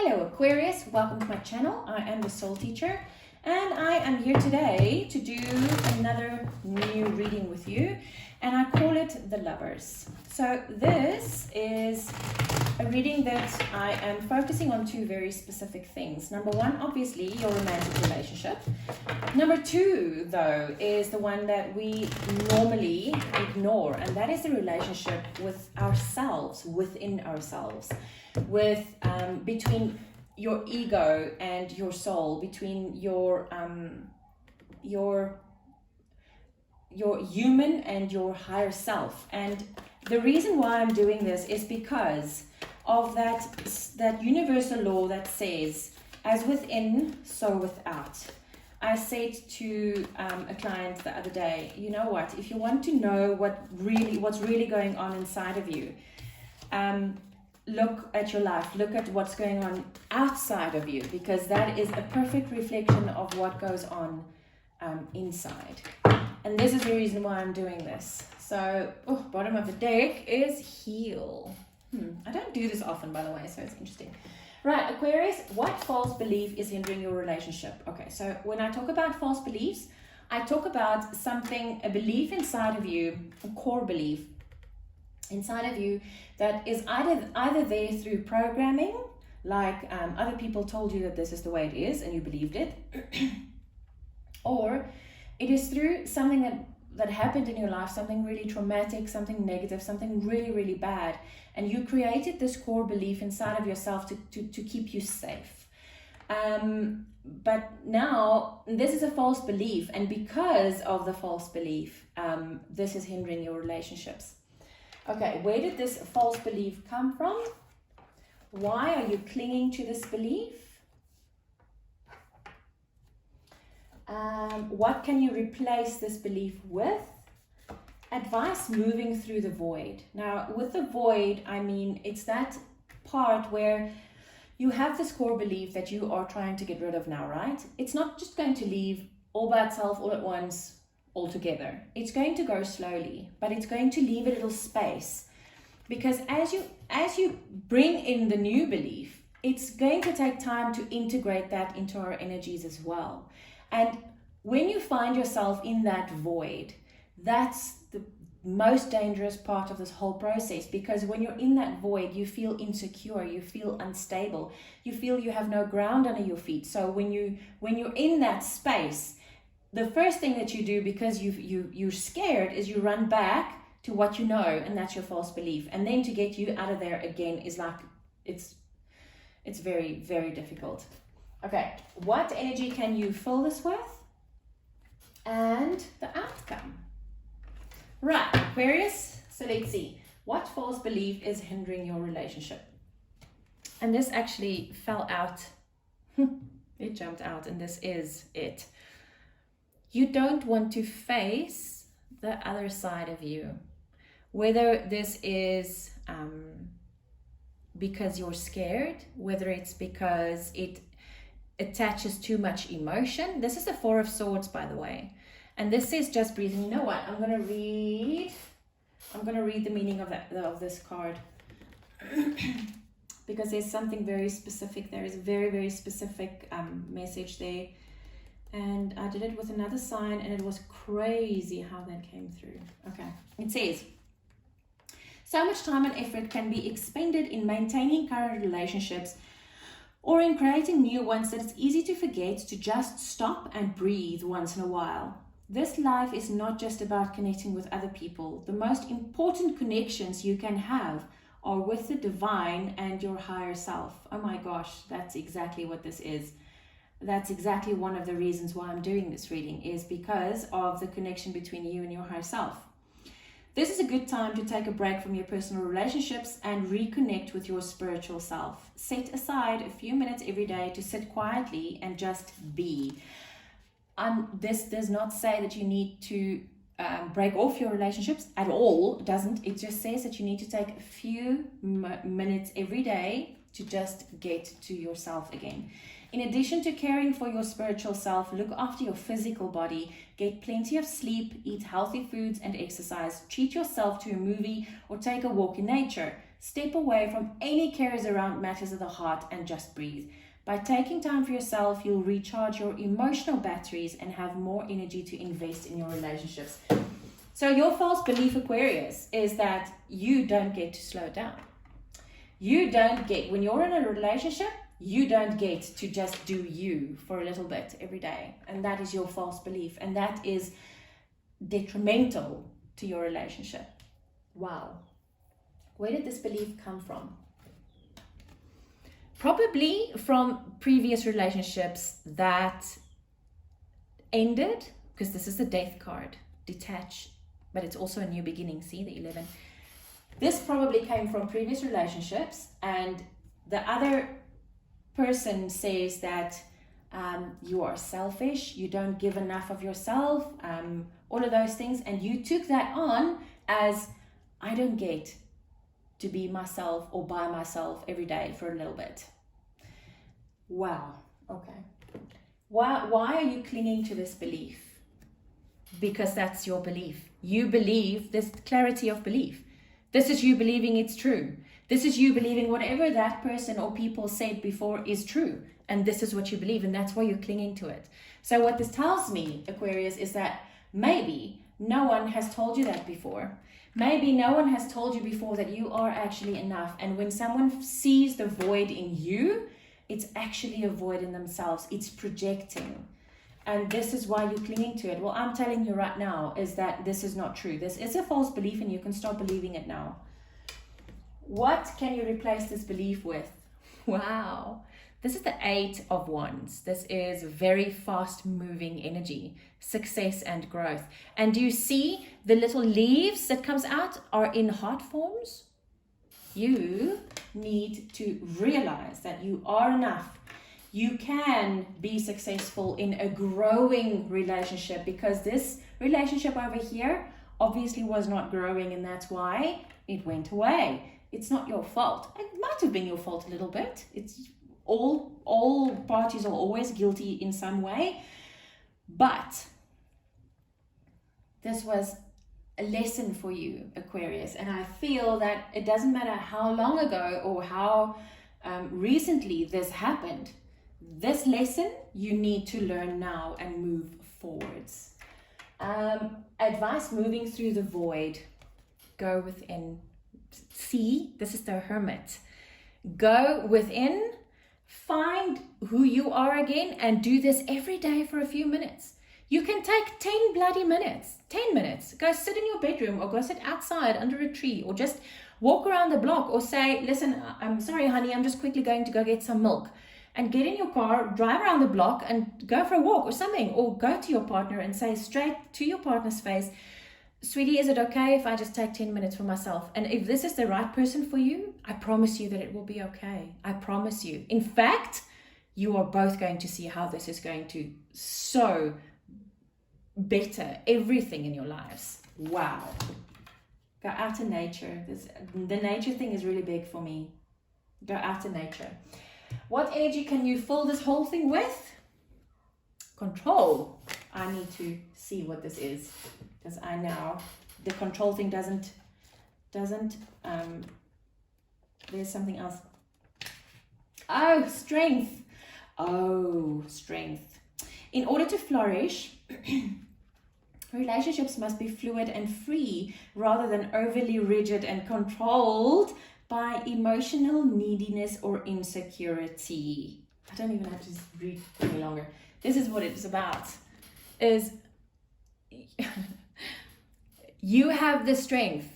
Hello Aquarius, welcome to my channel. I am the Soul Teacher and I am here today to do another new reading with you, and I call it The Lovers. So this is a reading that I am focusing on two very specific things. Number one, obviously, your romantic relationship. Number two, though, is the one that we normally ignore, and that is the relationship with ourselves, within ourselves, with between your ego and your soul, between your human and your higher self. And the reason why I'm doing this is because of that universal law that says, as within, so without. I said to a client the other day, you know what, if you want to know what's really going on inside of you, look at your life, look at what's going on outside of you, because that is a perfect reflection of what goes on inside. And this is the reason why I'm doing this. So, bottom of the deck is heal. I don't do this often, by the way, so it's interesting. Right, Aquarius, what false belief is hindering your relationship? Okay, so when I talk about false beliefs, I talk about something, a belief inside of you, a core belief inside of you that is either there through programming, like other people told you that this is the way it is and you believed it, or it is through something that happened in your life, something really traumatic, something negative, something really, really bad, and you created this core belief inside of yourself to keep you safe. But now this is a false belief, and because of the false belief, this is hindering your relationships. Okay, where did this false belief come from? Why are you clinging to this belief? What can you replace this belief with? Advice moving through the void. Now, with the void, I mean, it's that part where you have this core belief that you are trying to get rid of now, right? It's not just going to leave all by itself, all at once, altogether. It's going to go slowly, but it's going to leave a little space, because as you bring in the new belief, it's going to take time to integrate that into our energies as well. And when you find yourself in that void, that's the most dangerous part of this whole process, because when you're in that void, you feel insecure, you feel unstable, you feel you have no ground under your feet. So when you're in that space, the first thing that you do, because you're scared, is you run back to what you know, and that's your false belief. And then to get you out of there again is like, it's very, very difficult. Okay, what energy can you fill this with? And the outcome. Right, Aquarius, so let's see. What false belief is hindering your relationship? And this actually fell out. It jumped out, and this is it. You don't want to face the other side of you. Whether this is because you're scared, whether it's because it attaches too much emotion. This is the Four of Swords, by the way. And this says just breathing. You know what? I'm going to read the meaning of this card. Because there's something very specific. There is a very, very specific message there. And I did it with another sign, and it was crazy how that came through. Okay, it says, so much time and effort can be expended in maintaining current relationships or in creating new ones that it's easy to forget to just stop and breathe once in a while. This life is not just about connecting with other people. The most important connections you can have are with the divine and your higher self. Oh my gosh, that's exactly what this is. That's exactly one of the reasons why I'm doing this reading, is because of the connection between you and your higher self. This is a good time to take a break from your personal relationships and reconnect with your spiritual self. Set aside a few minutes every day to sit quietly and just be. This does not say that you need to break off your relationships at all. It doesn't. It just says that you need to take a few minutes every day to just get to yourself again. In addition to caring for your spiritual self, look after your physical body, get plenty of sleep, eat healthy foods and exercise, treat yourself to a movie or take a walk in nature. Step away from any cares around matters of the heart and just breathe. By taking time for yourself, you'll recharge your emotional batteries and have more energy to invest in your relationships. So your false belief, Aquarius, is that you don't get to slow down. You don't get, when you're in a relationship, you don't get to just do you for a little bit every day. And that is your false belief. And that is detrimental to your relationship. Wow. Where did this belief come from? Probably from previous relationships that ended, because this is the death card, detach, but it's also a new beginning. See the 11. This probably came from previous relationships, and the other person says that you are selfish, you don't give enough of yourself, all of those things, and you took that on as, I don't get to be myself or by myself every day for a little bit. Wow. Okay. Why are you clinging to this belief? Because that's your belief. You believe, this clarity of belief. This is you believing it's true. This is you believing whatever that person or people said before is true. And this is what you believe, and that's why you're clinging to it. So what this tells me, Aquarius, is that maybe no one has told you that before. Maybe no one has told you before that you are actually enough. And when someone sees the void in you, it's actually a void in themselves. It's projecting. And this is why you're clinging to it. Well, I'm telling you right now is that this is not true. This is a false belief, and you can stop believing it now. What can you replace this belief with? Wow. This is the 8 of Wands. This is very fast moving energy, success and growth. And do you see the little leaves that comes out are in heart forms? You need to realize that you are enough. You can be successful in a growing relationship, because this relationship over here obviously was not growing, and that's why it went away. It's not your fault. It might have been your fault a little bit. It's all parties are always guilty in some way, but this was a lesson for you, Aquarius, and I feel that it doesn't matter how long ago or how recently this happened. This lesson you need to learn now and move forwards. Advice moving through the void. Go within. See, this is the Hermit. Go within. Find who you are again, and do this every day for a few minutes. You can take 10 bloody minutes, 10 minutes. Go sit in your bedroom, or go sit outside under a tree, or just walk around the block, or say, listen, I'm sorry, honey, I'm just quickly going to go get some milk. And get in your car, drive around the block and go for a walk or something, or go to your partner and say straight to your partner's face, sweetie, is it okay if I just take 10 minutes for myself? And if this is the right person for you, I promise you that it will be okay. I promise you. In fact, you are both going to see how this is going to so better everything in your lives. Wow. Go out in nature. The nature thing is really big for me. Go out in nature. What energy can you fill this whole thing with? Control. I need to see what this is, because I know the control thing doesn't there's something else. Oh, strength. Oh, strength. In order to flourish, relationships must be fluid and free rather than overly rigid and controlled by emotional neediness or insecurity. I don't even have to read any longer. This is what it's about. Is you have the strength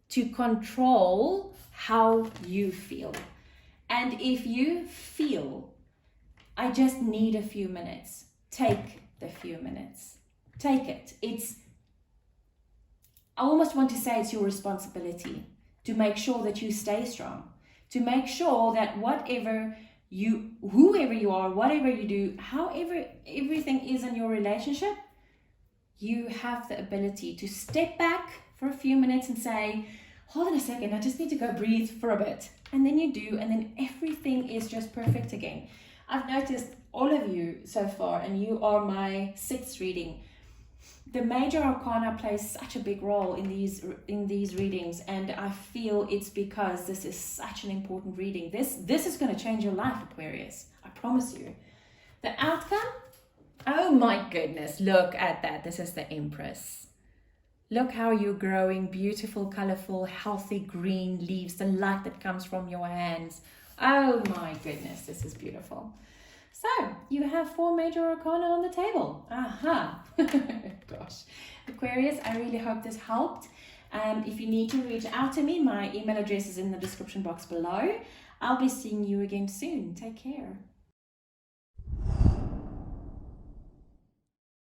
to control how you feel. And if you feel, I just need a few minutes, take the few minutes. Take it. I almost want to say it's your responsibility to make sure that you stay strong, to make sure that whoever you are, whatever you do, however everything is in your relationship, you have the ability to step back for a few minutes and say, hold on a second, I just need to go breathe for a bit. And then you do, and then everything is just perfect again. I've noticed all of you so far, and you are my 6th reading. the major arcana plays such a big role in these readings, and I feel it's because this is such an important reading. This is going to change your life, Aquarius. I promise you. The outcome? Oh my goodness, look at that. This is the Empress. Look how you're growing, beautiful, colorful, healthy green leaves, the light that comes from your hands. Oh my goodness, this is beautiful. So, you have 4 major arcana on the table. Aha. Gosh. Aquarius, I really hope this helped. If you need to reach out to me, my email address is in the description box below. I'll be seeing you again soon. Take care.